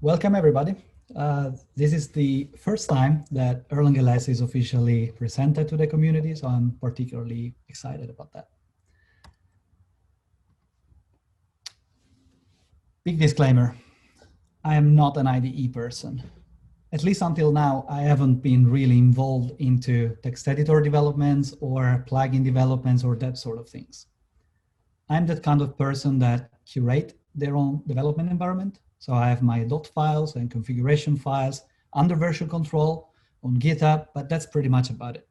Welcome, everybody. This is the first time that Erlang LS is officially presented to the community, so I'm particularly excited about that. Big disclaimer, I am not an IDE person. At least until now, I haven't been really involved into text editor developments or plugin developments or that sort of things. I'm that kind of person that curate their own development environment. So I have my dot files and configuration files under version control on GitHub, but that's pretty much about it.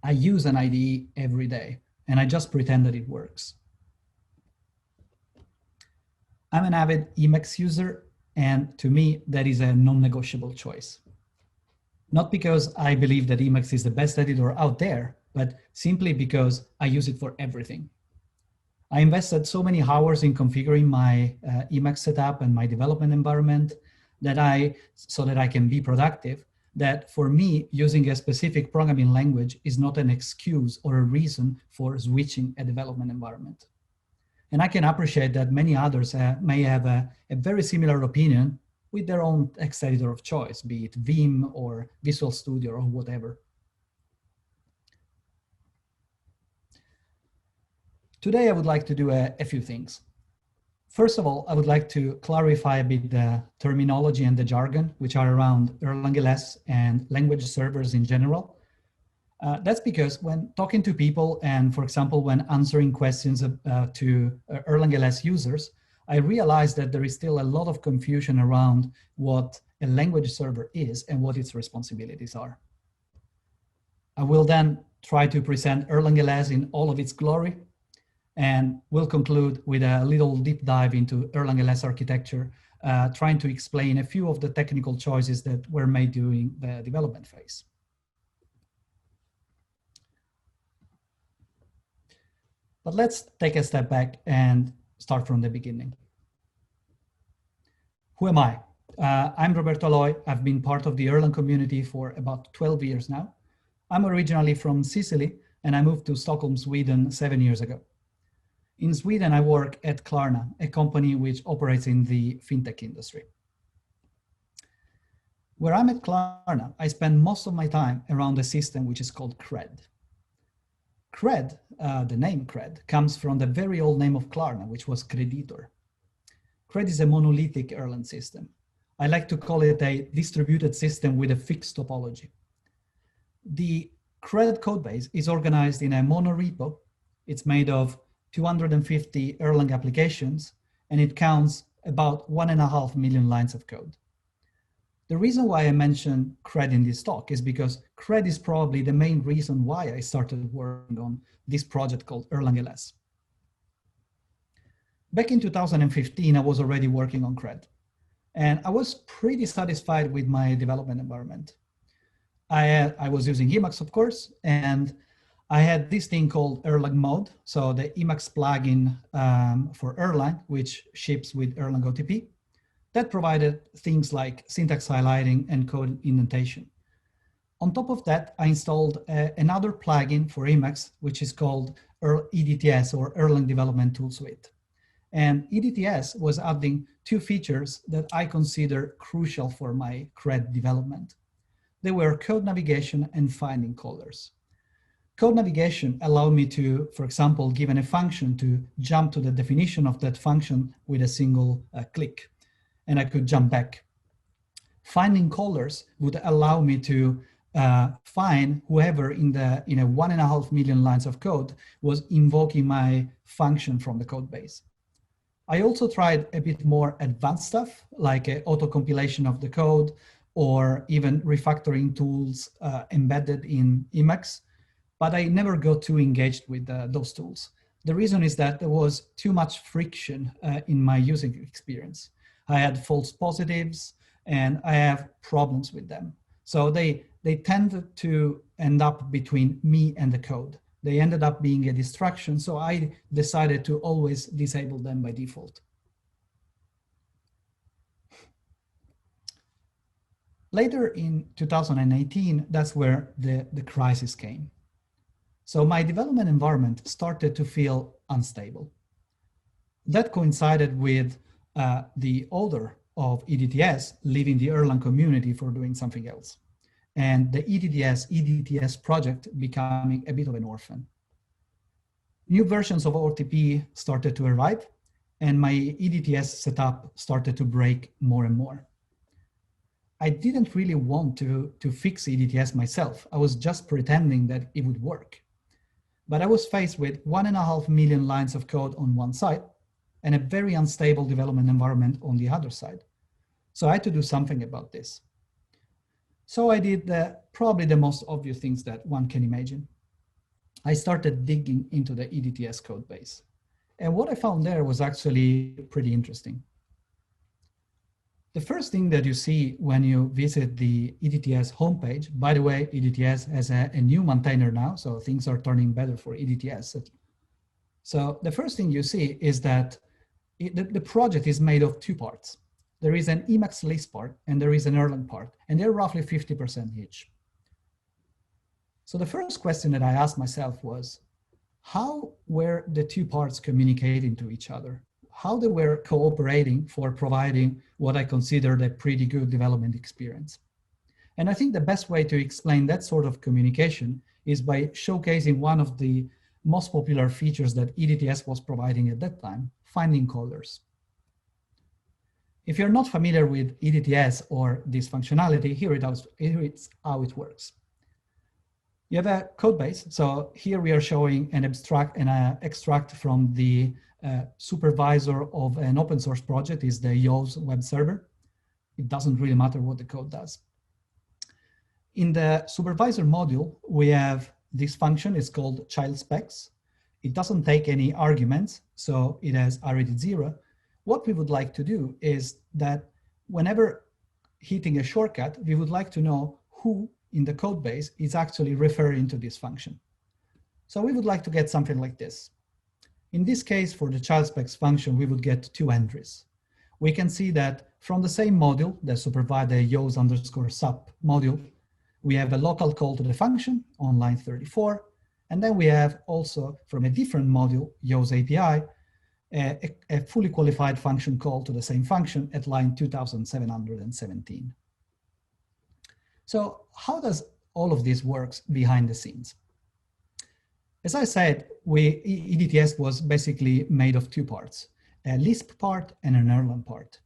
I use an IDE every day, and I just pretend that it works. I'm an avid Emacs user, and to me, that is a non-negotiable choice. Not because I believe that Emacs is the best editor out there, but simply because I use it for everything. I invested so many hours in configuring my Emacs setup and my development environment so that I can be productive, that for me, using a specific programming language is not an excuse or a reason for switching a development environment. And I can appreciate that many others may have a very similar opinion with their own text editor of choice, be it Vim or Visual Studio or whatever. Today, I would like to do a few things. First of all, I would like to clarify a bit the terminology and the jargon, which are around Erlang LS and language servers in general. That's because when talking to people and, for example, when answering questions to Erlang LS users, I realized that there is still a lot of confusion around what a language server is and what its responsibilities are. I will then try to present Erlang LS in all of its glory, and we'll conclude with a little deep dive into Erlang LS architecture, trying to explain a few of the technical choices that were made during the development phase. But let's take a step back and start from the beginning. Who am I? I'm Roberto Aloi. I've been part of the Erlang community for about 12 years now. I'm originally from Sicily, and I moved to Stockholm, Sweden 7 years ago. In Sweden, I work at Klarna, a company which operates in the fintech industry. Where I'm at Klarna, I spend most of my time around a system which is called Cred. Cred, the name Cred, comes from the very old name of Klarna, which was Kreditor. Cred is a monolithic Erlang system. I like to call it a distributed system with a fixed topology. The Cred codebase is organized in a monorepo. It's made of 250 Erlang applications, and it counts about 1.5 million lines of code. The reason why I mention Cred in this talk is because Cred is probably the main reason why I started working on this project called Erlang LS. Back in 2015, I was already working on Cred, and I was pretty satisfied with my development environment. I was using Emacs, of course, and I had this thing called Erlang Mode, so the Emacs plugin for Erlang, which ships with Erlang OTP, that provided things like syntax highlighting and code indentation. On top of that, I installed another plugin for Emacs, which is called EDTS, or Erlang Development Tool Suite. And EDTS was adding two features that I consider crucial for my Cred development. They were code navigation and finding callers. Code navigation allowed me to, for example, given a function, to jump to the definition of that function with a single click, and I could jump back. Finding callers would allow me to find whoever in a 1.5 million lines of code was invoking my function from the code base. I also tried a bit more advanced stuff, like auto-compilation of the code, or even refactoring tools embedded in Emacs, but I never got too engaged with those tools. The reason is that there was too much friction in my using experience. I had false positives, and I have problems with them. So they tended to end up between me and the code. They ended up being a distraction, so I decided to always disable them by default. Later in 2018, that's where the crisis came. So my development environment started to feel unstable. That coincided with the other of EDTS leaving the Erlang community for doing something else, and the EDTS project becoming a bit of an orphan. New versions of OTP started to arrive, and my EDTS setup started to break more and more. I didn't really want to fix EDTS myself. I was just pretending that it would work. But I was faced with 1.5 million lines of code on one side and a very unstable development environment on the other side. So I had to do something about this. So I did probably the most obvious things that one can imagine. I started digging into the EDTS code base. And what I found there was actually pretty interesting. The first thing that you see when you visit the EDTS homepage, by the way, EDTS has a new maintainer now, so things are turning better for EDTS. So the first thing you see is that the project is made of two parts. There is an Emacs list part and there is an Erlang part, and they're roughly 50% each. So the first question that I asked myself was, how were the two parts communicating to each other? How they were cooperating for providing what I considered a pretty good development experience. And I think the best way to explain that sort of communication is by showcasing one of the most popular features that EDTS was providing at that time, finding colors. If you're not familiar with EDTS or this functionality, here it's how it works. You have a code base. So here we are showing an abstract and an extract from the supervisor of an open source project is the Yoast web server. It doesn't really matter what the code does. In the supervisor module, we have this function. It's called child specs. It doesn't take any arguments, so it has arithmetic 0. What we would like to do is that whenever hitting a shortcut, we would like to know who in the code base is actually referring to this function. So we would like to get something like this. In this case, for the child specs function, we would get 2 entries. We can see that from the same module, the supervisor Yoast_sup module, we have a local call to the function on line 34. And then we have also from a different module, Yoast API, a fully qualified function call to the same function at line 2717. So how does all of this works behind the scenes? As I said, EDTS was basically made of 2 parts, a Lisp part and an Erlang part.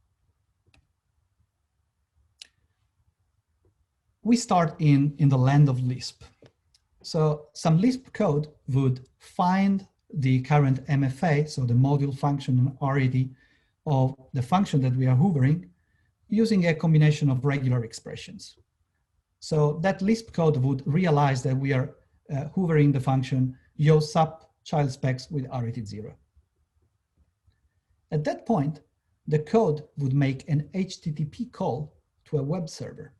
We start in the land of Lisp. So some Lisp code would find the current MFA, so the module function and RET of the function that we are hoovering using a combination of regular expressions. So that Lisp code would realize that we are hoovering the function Yoast_sup child specs with arithmetic 0. At that point, the code would make an HTTP call to a web server.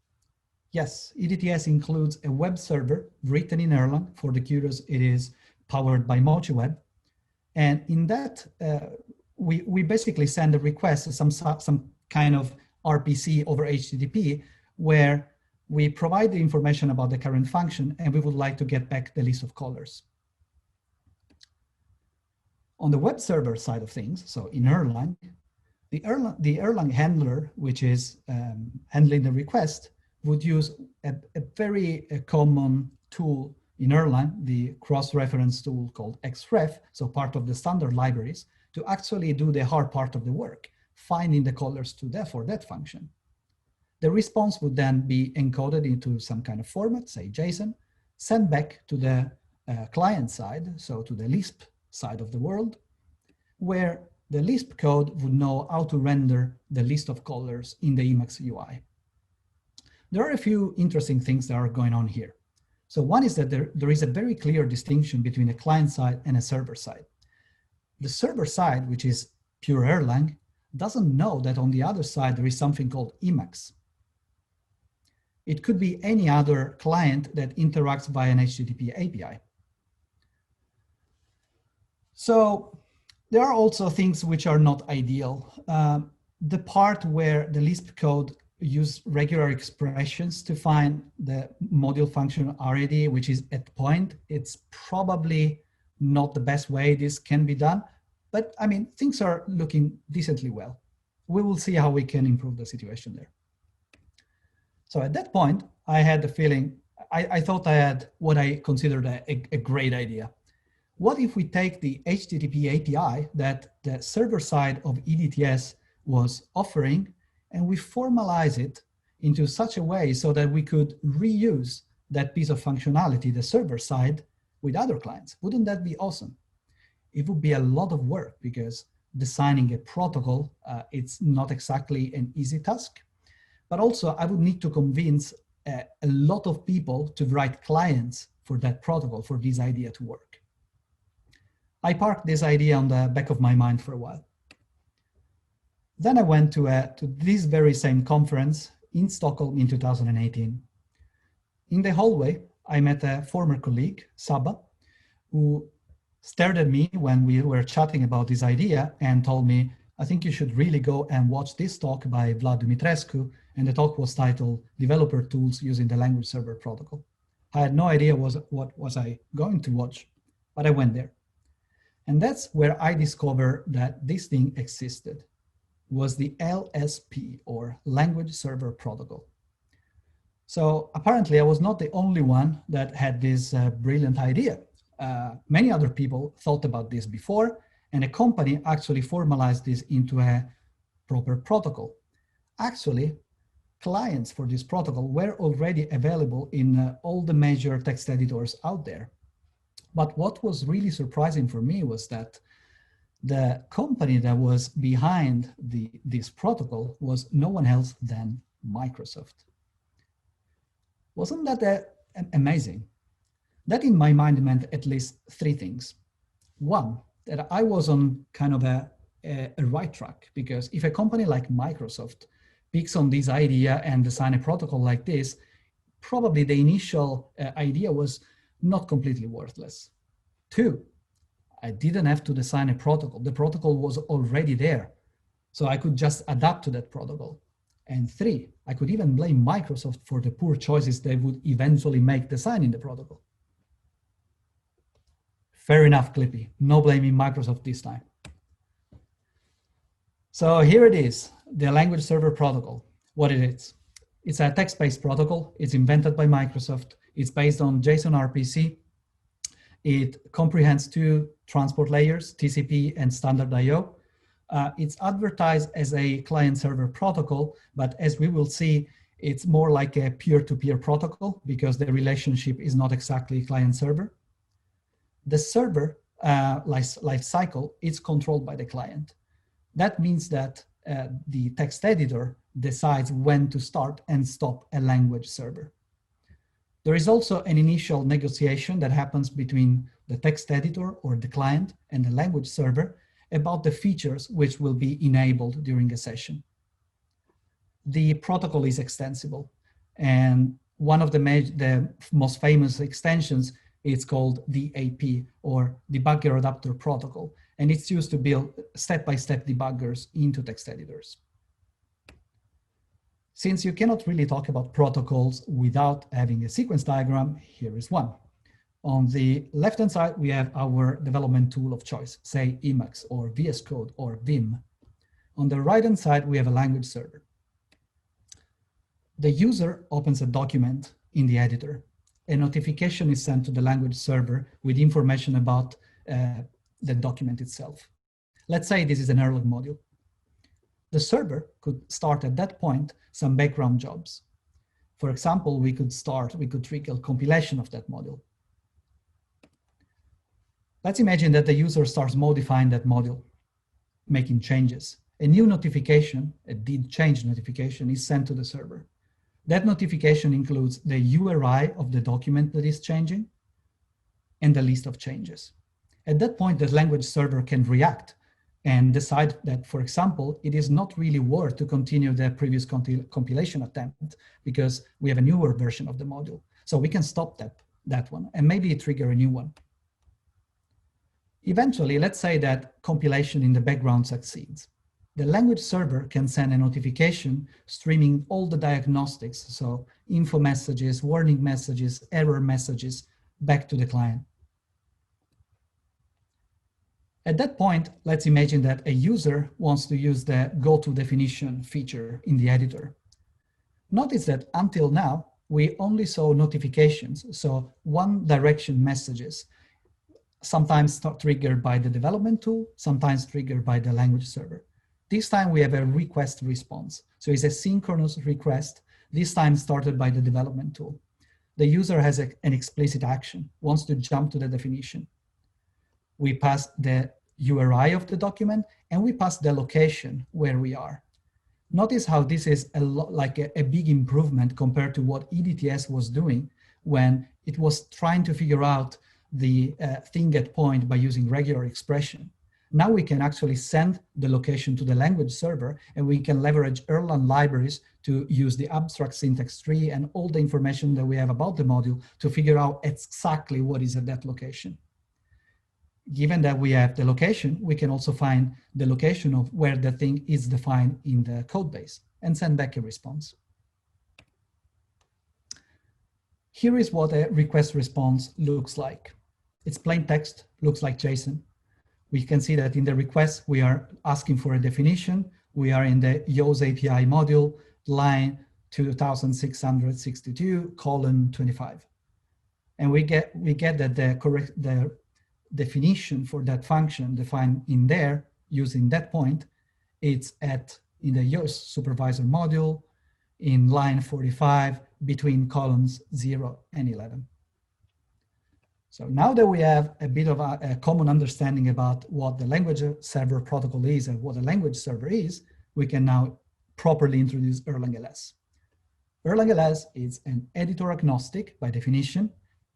Yes, EDTS includes a web server written in Erlang. For the curious, it is powered by MochiWeb. And in that, we basically send a request, some kind of RPC over HTTP, where we provide the information about the current function, and we would like to get back the list of colors. On the web server side of things, so in Erlang, the Erlang handler, which is handling the request, would use a very common tool in Erlang, the cross-reference tool called xref, so part of the standard libraries, to actually do the hard part of the work, finding the colors for that function. The response would then be encoded into some kind of format, say JSON, sent back to the client side, so to the Lisp side of the world, where the Lisp code would know how to render the list of colors in the Emacs UI. There are a few interesting things that are going on here. So one is that there is a very clear distinction between a client side and a server side. The server side, which is pure Erlang, doesn't know that on the other side there is something called Emacs. It could be any other client that interacts via an HTTP API. So there are also things which are not ideal. The part where the Lisp code use regular expressions to find the module function RED, which is at point, it's probably not the best way this can be done. But I mean, things are looking decently well. We will see how we can improve the situation there. So at that point, I had the feeling, I thought I had what I considered a great idea. What if we take the HTTP API that the server side of EDTS was offering, and we formalize it into such a way so that we could reuse that piece of functionality, the server side, with other clients? Wouldn't that be awesome? It would be a lot of work because designing a protocol, it's not exactly an easy task. But also I would need to convince a lot of people to write clients for that protocol, for this idea to work. I parked this idea on the back of my mind for a while. Then I went to this very same conference in Stockholm in 2018. In the hallway, I met a former colleague, Saba, who stared at me when we were chatting about this idea and told me, I think you should really go and watch this talk by Vlad Dumitrescu, and the talk was titled Developer Tools Using the Language Server Protocol. I had no idea what was I going to watch, but I went there. And that's where I discovered that this thing existed, was the LSP, or Language Server Protocol. So apparently I was not the only one that had this brilliant idea. Many other people thought about this before, and a company actually formalized this into a proper protocol. Actually, clients for this protocol were already available in all the major text editors out there. But what was really surprising for me was that the company that was behind this protocol was no one else than Microsoft. Wasn't that amazing? That in my mind meant at least three things. One, that I was on kind of a right track, because if a company like Microsoft picks on this idea and design a protocol like this, probably the initial idea was not completely worthless. Two, I didn't have to design a protocol. The protocol was already there, so I could just adapt to that protocol. And three, I could even blame Microsoft for the poor choices they would eventually make designing the protocol. Fair enough, Clippy. No blaming Microsoft this time. So here it is, the Language Server Protocol, what it is. It's a text-based protocol. It's invented by Microsoft. It's based on JSON RPC. It comprehends two transport layers, TCP and standard I/O. It's advertised as a client-server protocol, but as we will see, it's more like a peer-to-peer protocol because the relationship is not exactly client-server. The server life cycle is controlled by the client. That means that the text editor decides when to start and stop a language server. There is also an initial negotiation that happens between the text editor or the client and the language server about the features which will be enabled during a session. The protocol is extensible, and one of the most famous extensions is called DAP, or Debugger Adapter Protocol, and it's used to build step-by-step debuggers into text editors. Since you cannot really talk about protocols without having a sequence diagram, here is one. On the left-hand side, we have our development tool of choice, say Emacs or VS Code or Vim. On the right-hand side, we have a language server. The user opens a document in the editor. A notification is sent to the language server with information about the document itself. Let's say this is an Erlang module. The server could start at that point some background jobs. For example, we could trigger compilation of that module. Let's imagine that the user starts modifying that module, making changes. A new notification, a did change notification, is sent to the server. That notification includes the URI of the document that is changing and the list of changes. At that point, the language server can react and decide that, for example, it is not really worth to continue the previous compilation attempt because we have a newer version of the module. So we can stop that one and maybe trigger a new one. Eventually, let's say that compilation in the background succeeds. The language server can send a notification streaming all the diagnostics, so info messages, warning messages, error messages, back to the client. At that point, let's imagine that a user wants to use the go to definition feature in the editor. Notice that until now, we only saw notifications, so one direction messages, sometimes triggered by the development tool, sometimes triggered by the language server. This time we have a request response. So it's a synchronous request, this time started by the development tool. The user has an explicit action, wants to jump to the definition. We pass the URI of the document, and we pass the location where we are. Notice how this is like a big improvement compared to what EDTS was doing when it was trying to figure out the thing at point by using regular expression. Now we can actually send the location to the language server, and we can leverage Erlang libraries to use the abstract syntax tree and all the information that we have about the module to figure out exactly what is at that location. Given that we have the location, we can also find the location of where the thing is defined in the code base and send back a response. Here is what a request response looks like. It's plain text, looks like JSON. We can see that in the request, we are asking for a definition. We are in the Yoast API module, line 2662:25. And we get that the definition for that function defined in there using that point, it's in the Yoast supervisor module in line 45 between columns 0 and 11. So now that we have a bit of a common understanding about what the language server protocol is and what a language server is, we can now properly introduce Erlang LS. Erlang LS is an editor agnostic by definition,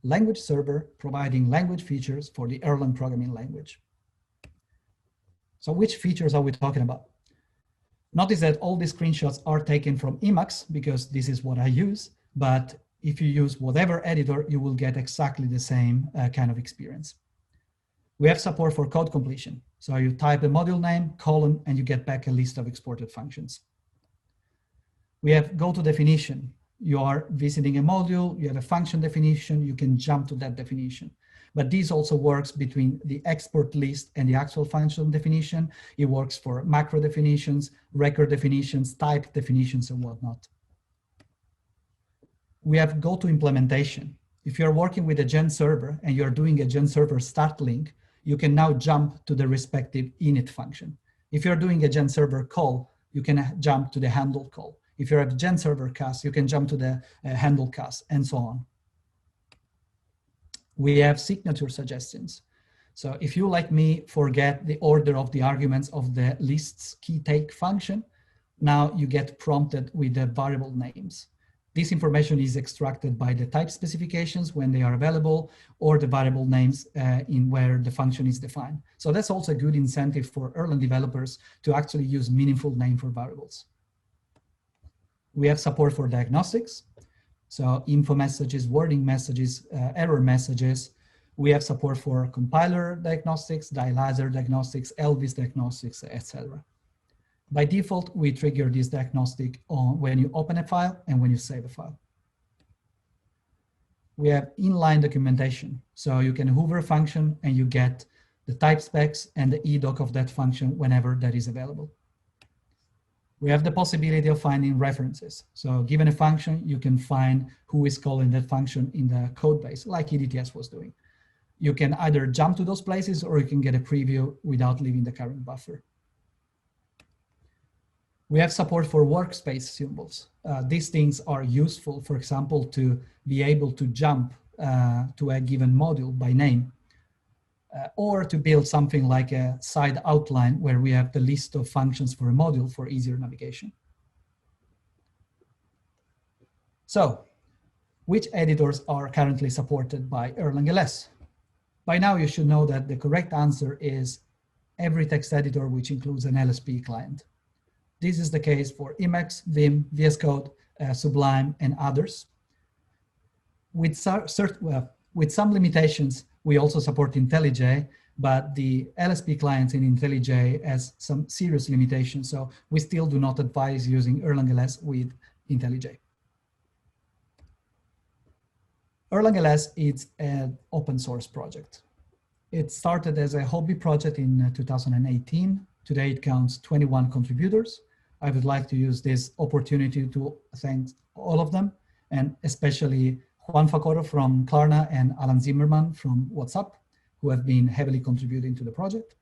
language server providing language features for the Erlang programming language. So which features are we talking about? Notice that all these screenshots are taken from Emacs because this is what I use, but if you use whatever editor, you will get exactly the same kind of experience. We have support for code completion. So you type the module name, colon, and you get back a list of exported functions. We have go to definition. You are visiting a module, you have a function definition, you can jump to that definition. But this also works between the export list and the actual function definition. It works for macro definitions, record definitions, type definitions, and whatnot. We have go to implementation. If you're working with a gen server and you're doing a gen server start link, you can now jump to the respective init function. If you're doing a gen server call, you can jump to the handle call. If you're at gen server cast, you can jump to the handle cast, and so on. We have signature suggestions. So if you, like me, forget the order of the arguments of the list's key take function, now you get prompted with the variable names. This information is extracted by the type specifications when they are available, or the variable names in where the function is defined. So that's also a good incentive for Erlang developers to actually use meaningful name for variables. We have support for diagnostics. So info messages, warning messages, error messages. We have support for compiler diagnostics, dialyzer diagnostics, LVIS diagnostics, etc. By default, we trigger this diagnostic on when you open a file and when you save a file. We have inline documentation. So you can hover a function and you get the type specs and the edoc of that function whenever that is available. We have the possibility of finding references. So given a function, you can find who is calling that function in the code base, like EDTS was doing. You can either jump to those places or you can get a preview without leaving the current buffer. We have support for workspace symbols. These things are useful, for example, to be able to jump to a given module by name, or to build something like a side outline where we have the list of functions for a module for easier navigation. So, which editors are currently supported by Erlang LS? By now, you should know that the correct answer is every text editor which includes an LSP client. This is the case for Emacs, Vim, VS Code, Sublime, and others. With some limitations, we also support IntelliJ, but the LSP clients in IntelliJ has some serious limitations, so we still do not advise using Erlang LS with IntelliJ. Erlang LS is an open source project. It started as a hobby project in 2018. Today it counts 21 contributors. I would like to use this opportunity to thank all of them, and especially Juan Facoro from Klarna and Alan Zimmerman from WhatsApp, who have been heavily contributing to the project.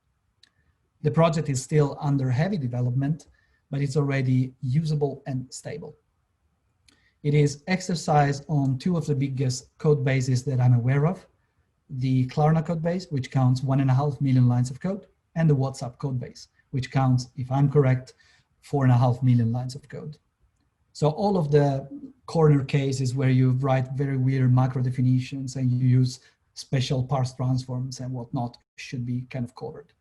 The project is still under heavy development, but it's already usable and stable. It is exercised on two of the biggest code bases that I'm aware of, the Klarna code base, which counts 1.5 million lines of code, and the WhatsApp code base, which counts, if I'm correct, 4.5 million lines of code. So all of the corner cases where you write very weird macro definitions and you use special parse transforms and whatnot should be kind of covered.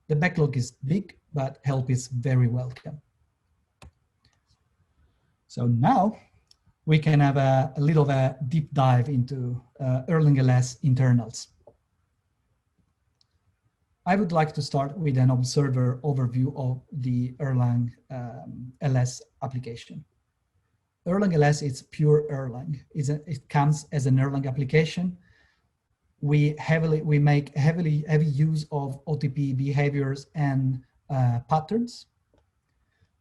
The backlog is big, but help is very welcome. So now we can have a little of a deep dive into Erlang LS internals. I would like to start with an observer overview of the Erlang LS application. Erlang LS is pure Erlang. It comes as an Erlang application. We make heavy use of OTP behaviors and patterns.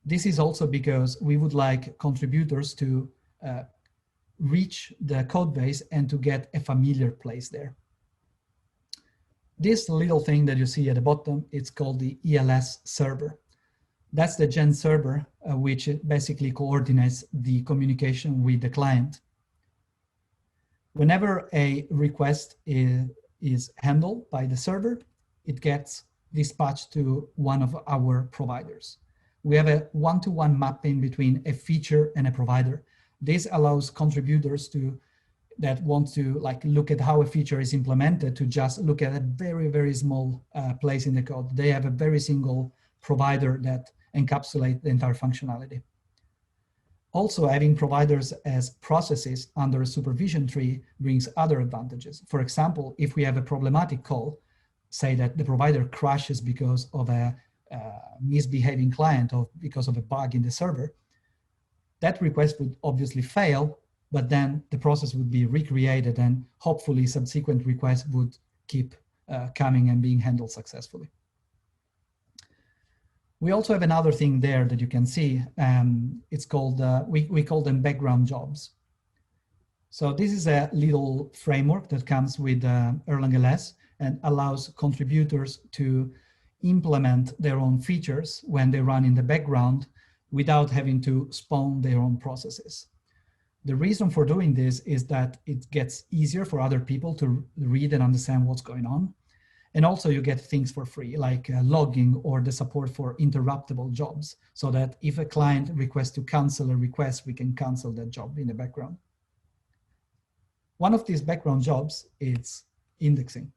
This is also because we would like contributors to reach the code base and to get a familiar place there. This little thing that you see at the bottom, it's called the ELS server. That's the Gen server, which basically coordinates the communication with the client. Whenever a request is handled by the server, it gets dispatched to one of our providers. We have a one-to-one mapping between a feature and a provider. This allows contributors that want to look at how a feature is implemented to just look at a very, very small place in the code. They have a very single provider that encapsulates the entire functionality. Also, having providers as processes under a supervision tree brings other advantages. For example, if we have a problematic call, say that the provider crashes because of a misbehaving client or because of a bug in the server, that request would obviously fail, but then the process would be recreated and hopefully subsequent requests would keep coming and being handled successfully. We also have another thing there that you can see. It's called, we call them background jobs. So this is a little framework that comes with Erlang LS and allows contributors to implement their own features when they run in the background without having to spawn their own processes. The reason for doing this is that it gets easier for other people to read and understand what's going on. And also you get things for free, like logging or the support for interruptible jobs, so that if a client requests to cancel a request, we can cancel that job in the background. One of these background jobs is indexing.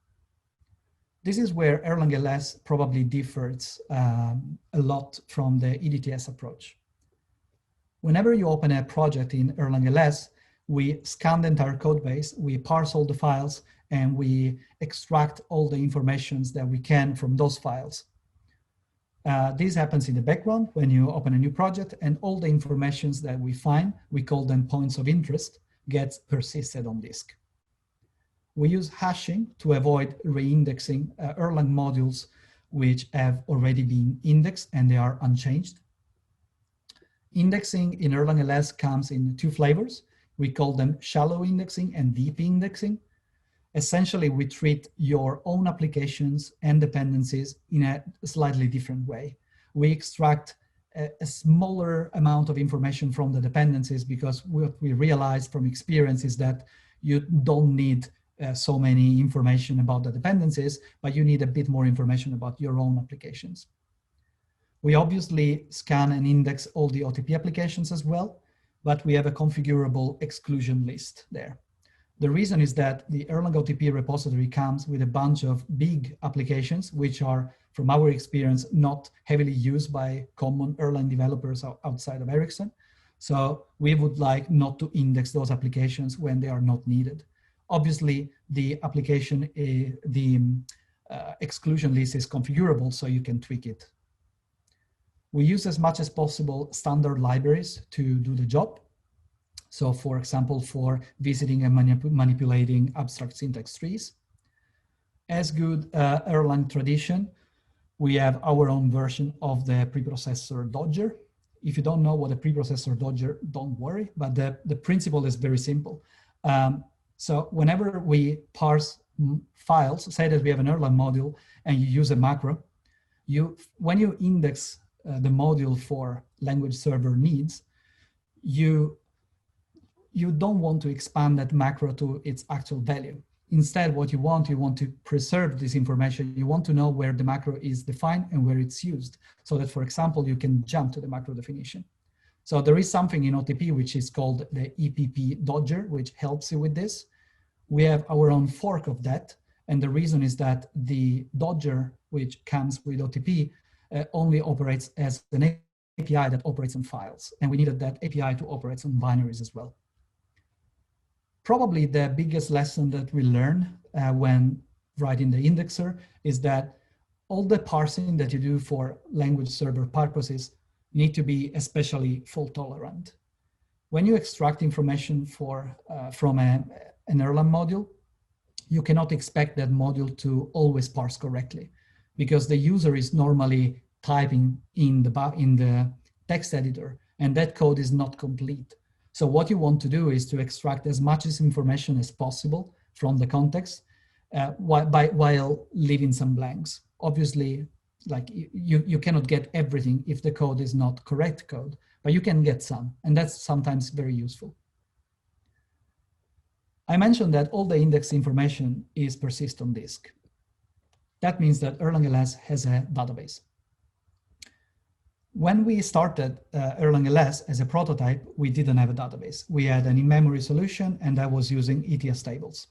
This is where Erlang LS probably differs a lot from the EDTS approach. Whenever you open a project in Erlang LS, we scan the entire code base, we parse all the files, and we extract all the informations that we can from those files. This happens in the background when you open a new project, and all the informations that we find, we call them points of interest, gets persisted on disk. We use hashing to avoid reindexing Erlang modules which have already been indexed and they are unchanged. Indexing in Erlang LS comes in two flavors. We call them shallow indexing and deep indexing. Essentially, we treat your own applications and dependencies in a slightly different way. We extract a smaller amount of information from the dependencies because what we realize from experience is that you don't need so many information about the dependencies, but you need a bit more information about your own applications. We obviously scan and index all the OTP applications as well, but we have a configurable exclusion list there. The reason is that the Erlang OTP repository comes with a bunch of big applications, which are, from our experience, not heavily used by common Erlang developers outside of Ericsson. So we would like not to index those applications when they are not needed. Obviously, the application, exclusion list is configurable, so you can tweak it. We use as much as possible standard libraries to do the job. So for example, for visiting and manipulating abstract syntax trees. as good Erlang tradition, we have our own version of the preprocessor Dodger. If you don't know what a preprocessor Dodger, don't worry, but the principle is very simple. So whenever we parse files, say that we have an Erlang module and you use a macro, when you index the module for language server needs, you don't want to expand that macro to its actual value. Instead, what you want to preserve this information. You want to know where the macro is defined and where it's used, so that, for example, you can jump to the macro definition. So there is something in OTP which is called the EPP Dodger, which helps you with this. We have our own fork of that, and the reason is that the Dodger, which comes with OTP, only operates as an API that operates on files, and we needed that API to operate on binaries as well. Probably the biggest lesson that we learned when writing the indexer is that all the parsing that you do for language server purposes need to be especially fault tolerant. When you extract information from an Erlang module, you cannot expect that module to always parse correctly, because the user is normally typing in the text editor, and that code is not complete. So what you want to do is to extract as much information as possible from the context while leaving some blanks. Obviously, like you cannot get everything if the code is not correct code, but you can get some, and that's sometimes very useful. I mentioned that all the index information is persist on disk. That means that Erlang LS has a database. When we started Erlang LS as a prototype, we didn't have a database. We had an in-memory solution, and I was using EDTS tables.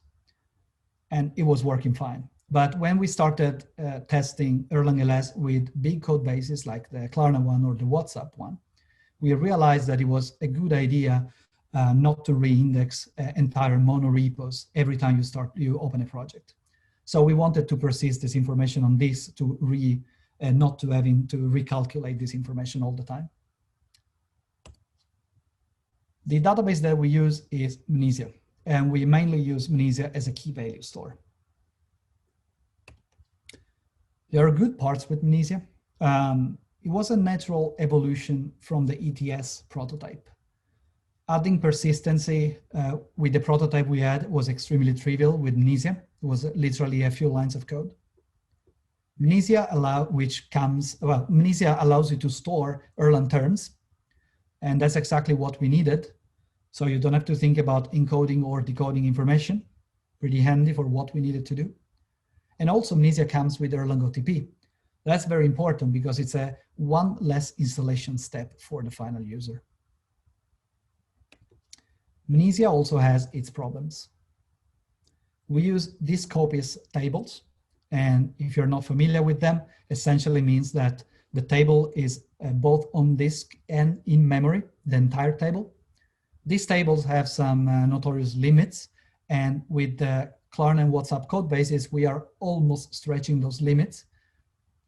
And it was working fine. But when we started testing Erlang LS with big code bases like the Klarna one or the WhatsApp one, we realized that it was a good idea not to re-index entire monorepos every time you open a project. So we wanted to persist this information on this to not to having to recalculate this information all the time. The database that we use is Mnesia, and we mainly use Mnesia as a key value store. There are good parts with Mnesia. It was a natural evolution from the EDTS prototype. Adding persistency with the prototype we had was extremely trivial with Mnesia. It was literally a few lines of code. Mnesia allows you to store Erlang terms, and that's exactly what we needed. So you don't have to think about encoding or decoding information. Pretty handy for what we needed to do. And also Mnesia comes with Erlang OTP. That's very important because it's a one less installation step for the final user. Mnesia also has its problems. We use disk copies tables. And if you're not familiar with them, essentially means that the table is both on disk and in memory, the entire table. These tables have some notorious limits, and with the Klarna and WhatsApp code bases, we are almost stretching those limits.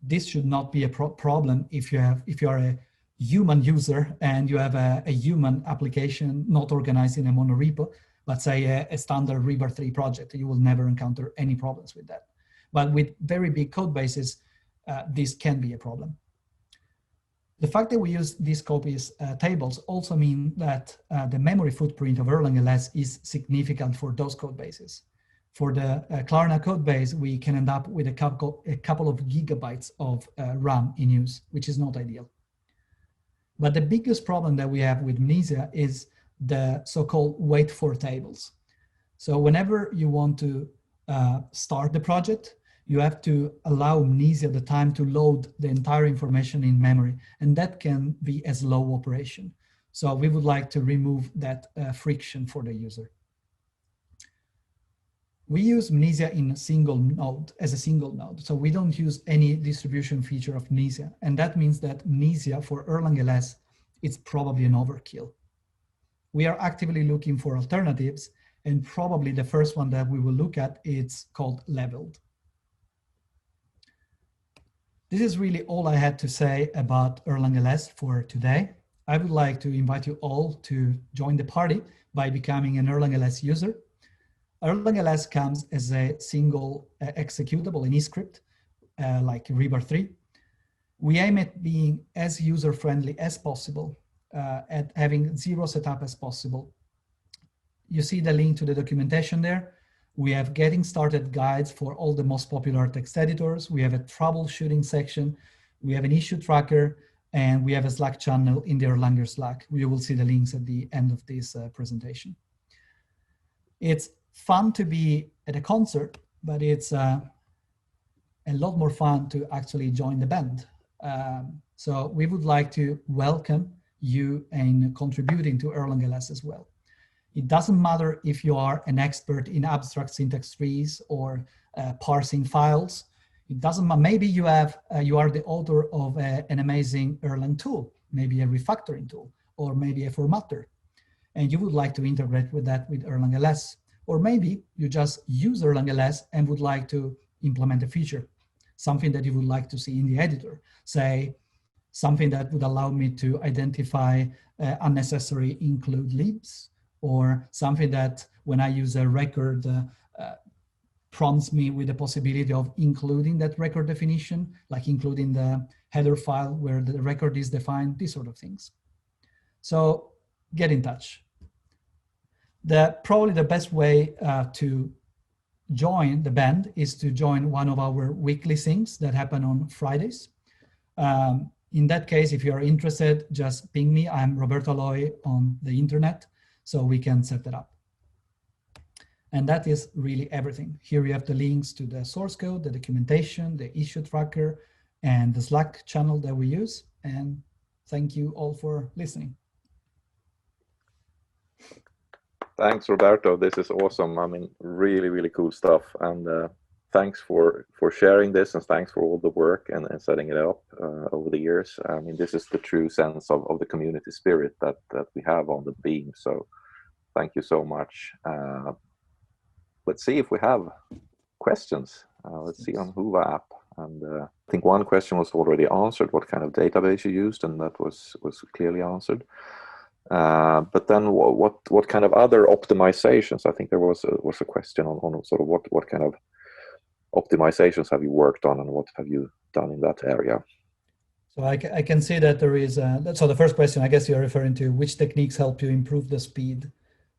This should not be a problem if you are a human user and you have a human application not organized in a monorepo, but say a standard River 3 project. You will never encounter any problems with that. But with very big code bases, this can be a problem. The fact that we use these copies tables also mean that the memory footprint of Erlang LS is significant for those code bases. For the Klarna code base, we can end up with a couple of gigabytes of RAM in use, which is not ideal. But the biggest problem that we have with Mnesia is the so-called wait for tables. So whenever you want to start the project, you have to allow Mnesia the time to load the entire information in memory, and that can be a slow operation. So we would like to remove that friction for the user. We use Mnesia in a single node, as a single node. So we don't use any distribution feature of Mnesia. And that means that Mnesia for Erlang LS, it's probably an overkill. We are actively looking for alternatives, and probably the first one that we will look at is called Leveled. This is really all I had to say about Erlang LS for today. I would like to invite you all to join the party by becoming an Erlang LS user. Erlang LS comes as a single executable in eScript, like Reaper 3. We aim at being as user-friendly as possible, at having zero setup as possible. You see the link to the documentation there. We have getting started guides for all the most popular text editors. We have a troubleshooting section. We have an issue tracker, and we have a Slack channel in the Erlanger Slack. You will see the links at the end of this presentation. It's fun to be at a concert, but it's a lot more fun to actually join the band. So we would like to welcome you in contributing to Erlang LS as well. It doesn't matter if you are an expert in abstract syntax trees or parsing files. It doesn't matter. Maybe you are the author of an amazing Erlang tool, maybe a refactoring tool, or maybe a formatter, and you would like to integrate with that with Erlang LS. Or maybe you just use Erlang LS and would like to implement a feature, something that you would like to see in the editor, say something that would allow me to identify unnecessary include libs, or something that when I use a record prompts me with the possibility of including that record definition, like including the header file where the record is defined, these sort of things. So get in touch. Probably the best way to join the band is to join one of our weekly syncs that happen on Fridays. In that case, if you are interested, just ping me. I'm Roberto Aloi on the internet, so we can set that up. And that is really everything. Here you have the links to the source code, the documentation, the issue tracker, and the Slack channel that we use. And thank you all for listening. Thanks, Roberto. This is awesome. I mean, really, really cool stuff. And thanks for sharing this, and thanks for all the work and setting it up over the years. I mean, this is the true sense of the community spirit that we have on the Beam. So thank you so much. Let's see if we have questions. Let's see on Hoover app. And I think one question was already answered, what kind of database you used, and that was clearly answered. But then what kind of other optimizations? I think there was a question on sort of what kind of optimizations have you worked on, and what have you done in that area? So I can see that there is, so the first question, I guess you're referring to which techniques help you improve the speed,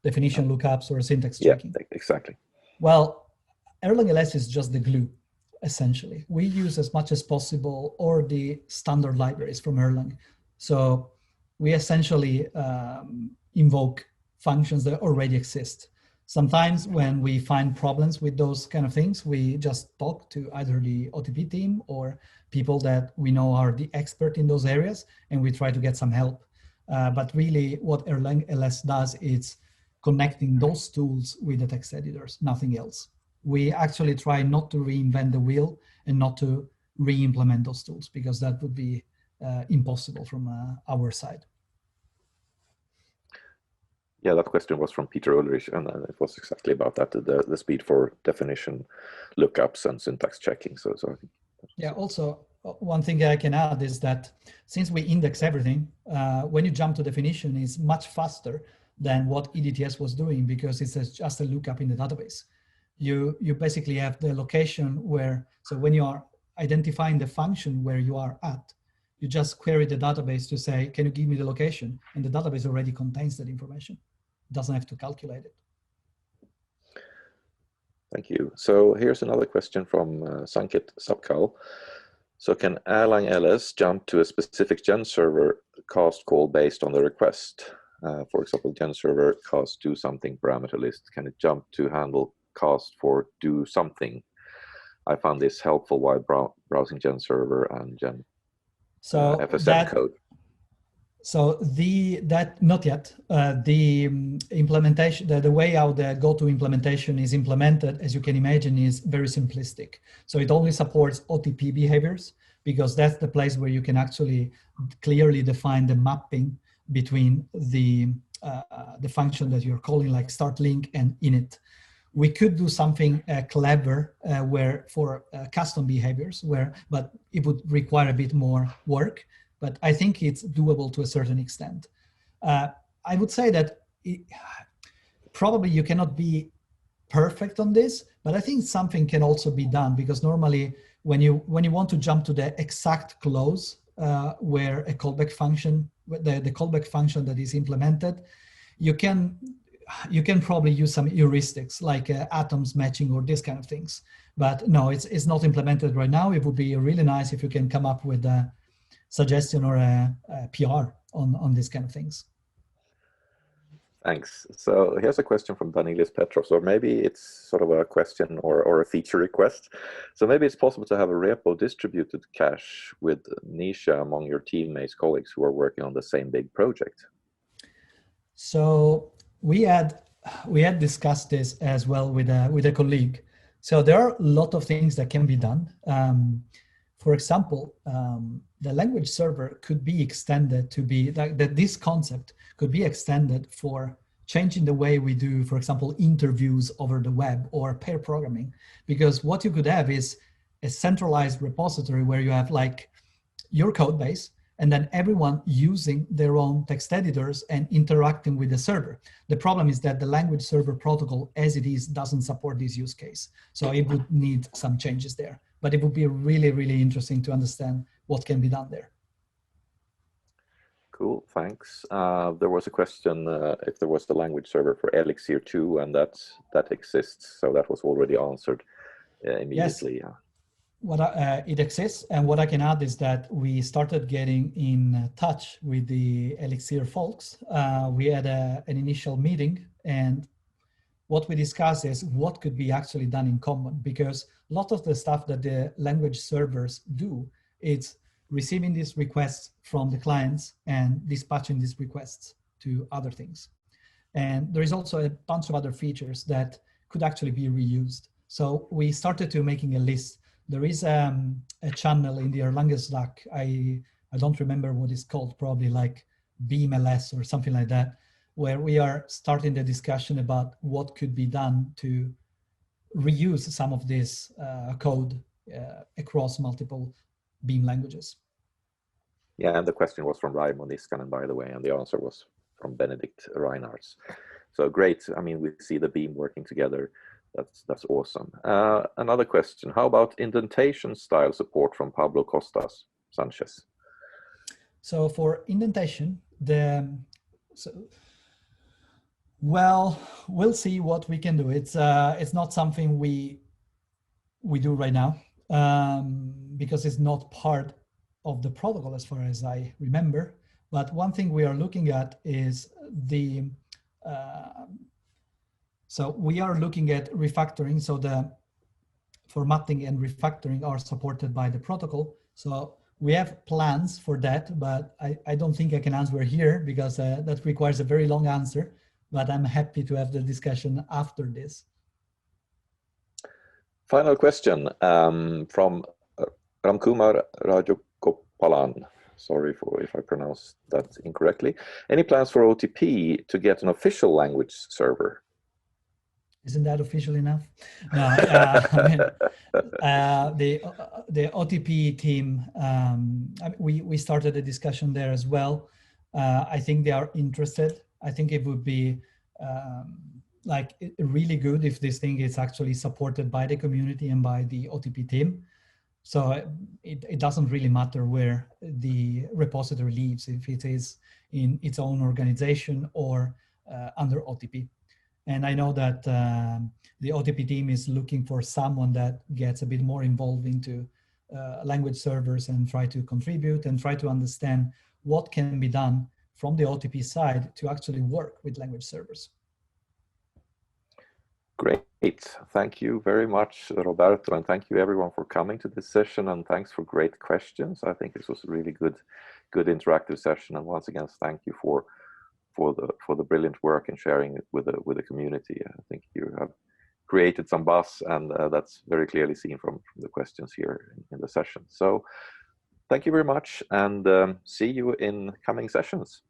definition lookups, or syntax checking? Yeah, exactly. Well, Erlang LS is just the glue, essentially. We use as much as possible or the standard libraries from Erlang. So we essentially invoke functions that already exist. Sometimes when we find problems with those kind of things, we just talk to either the OTP team or people that we know are the expert in those areas, and we try to get some help. But really what Erlang LS does is connecting those tools with the text editors, nothing else. We actually try not to reinvent the wheel and not to re-implement those tools, because that would be impossible from our side. Yeah, that question was from Peter Ulrich, and it was exactly about that, the speed for definition lookups and syntax checking. So I think yeah, also one thing I can add is that since we index everything, when you jump to definition, it's much faster than what EDTS was doing, because it's just a lookup in the database. You basically have the location where, so when you are identifying the function where you are at, you just query the database to say, can you give me the location? And the database already contains that information. It doesn't have to calculate it. Thank you. So here's another question from Sankit Sapkal. So can Erlang LS jump to a specific gen server cast call based on the request? For example, gen server cast do something parameter list. Can it jump to handle cast for do something? I found this helpful while browsing gen server and gen FSM code. So that not yet. The implementation, the way how the go-to implementation is implemented, as you can imagine, is very simplistic. So it only supports OTP behaviors, because that's the place where you can actually clearly define the mapping between the function that you're calling, like start link and init. We could do something clever where for custom behaviors, but it would require a bit more work. But I think it's doable to a certain extent. I would say that probably you cannot be perfect on this, but I think something can also be done, because normally when you want to jump to the exact clause where a callback function, the callback function that is implemented, you can probably use some heuristics like atoms matching or this kind of things. But no, it's not implemented right now. It would be really nice if you can come up with a suggestion or a PR on these kind of things. Thanks. So here's a question from Danilis Petrov. So maybe it's sort of a question or a feature request. So maybe it's possible to have a repo distributed cache with Nisha among your teammates, colleagues who are working on the same big project. So we had discussed this as well with a colleague. So there are a lot of things that can be done. For example, the language server could be extended to be that this concept could be extended for changing the way we do, for example, interviews over the web or pair programming. Because what you could have is a centralized repository where you have like your code base, and then everyone using their own text editors and interacting with the server. The problem is that the language server protocol as it is doesn't support this use case. So it would need some changes there, but it would be really, really interesting to understand what can be done there. Cool, thanks. There was a question if there was the language server for Elixir 2, and that exists. So that was already answered immediately. Yes. It exists, and what I can add is that we started getting in touch with the Elixir folks. We had an initial meeting, and what we discussed is what could be actually done in common, because a lot of the stuff that the language servers do, it's receiving these requests from the clients and dispatching these requests to other things. And there is also a bunch of other features that could actually be reused. So we started to making a list. There is a channel in the Erlang Slack. I don't remember what it's called, probably like Beam LS or something like that, where we are starting the discussion about what could be done to reuse some of this code across multiple Beam languages. Yeah, and the question was from Raimo Niskanen, by the way, and the answer was from Benedict Reinhardt. So great. I mean, we see the Beam working together. That's awesome. Another question: how about indentation style support from Pablo Costas Sanchez? So for indentation, well, we'll see what we can do. It's not something we do right now because it's not part of the protocol as far as I remember. But one thing we are looking at is the so we are looking at refactoring. So the formatting and refactoring are supported by the protocol. So we have plans for that, but I don't think I can answer here because that requires a very long answer, but I'm happy to have the discussion after this. Final question from Ramkumar Rajagopalan. Sorry if I pronounced that incorrectly. Any plans for OTP to get an official language server? Isn't that official enough? No, I mean, the OTP team, we started a discussion there as well. I think they are interested. I think it would be like really good if this thing is actually supported by the community and by the OTP team. So it doesn't really matter where the repository lives, if it is in its own organization or under OTP. And I know that the OTP team is looking for someone that gets a bit more involved into language servers and try to contribute and try to understand what can be done from the OTP side to actually work with language servers. Great. Thank you very much, Roberto, and thank you everyone for coming to this session, and thanks for great questions. I think this was a really good interactive session, and once again, thank you for the brilliant work and sharing it with the community. I think you have created some buzz, and that's very clearly seen from the questions here in the session. So thank you very much, and see you in coming sessions.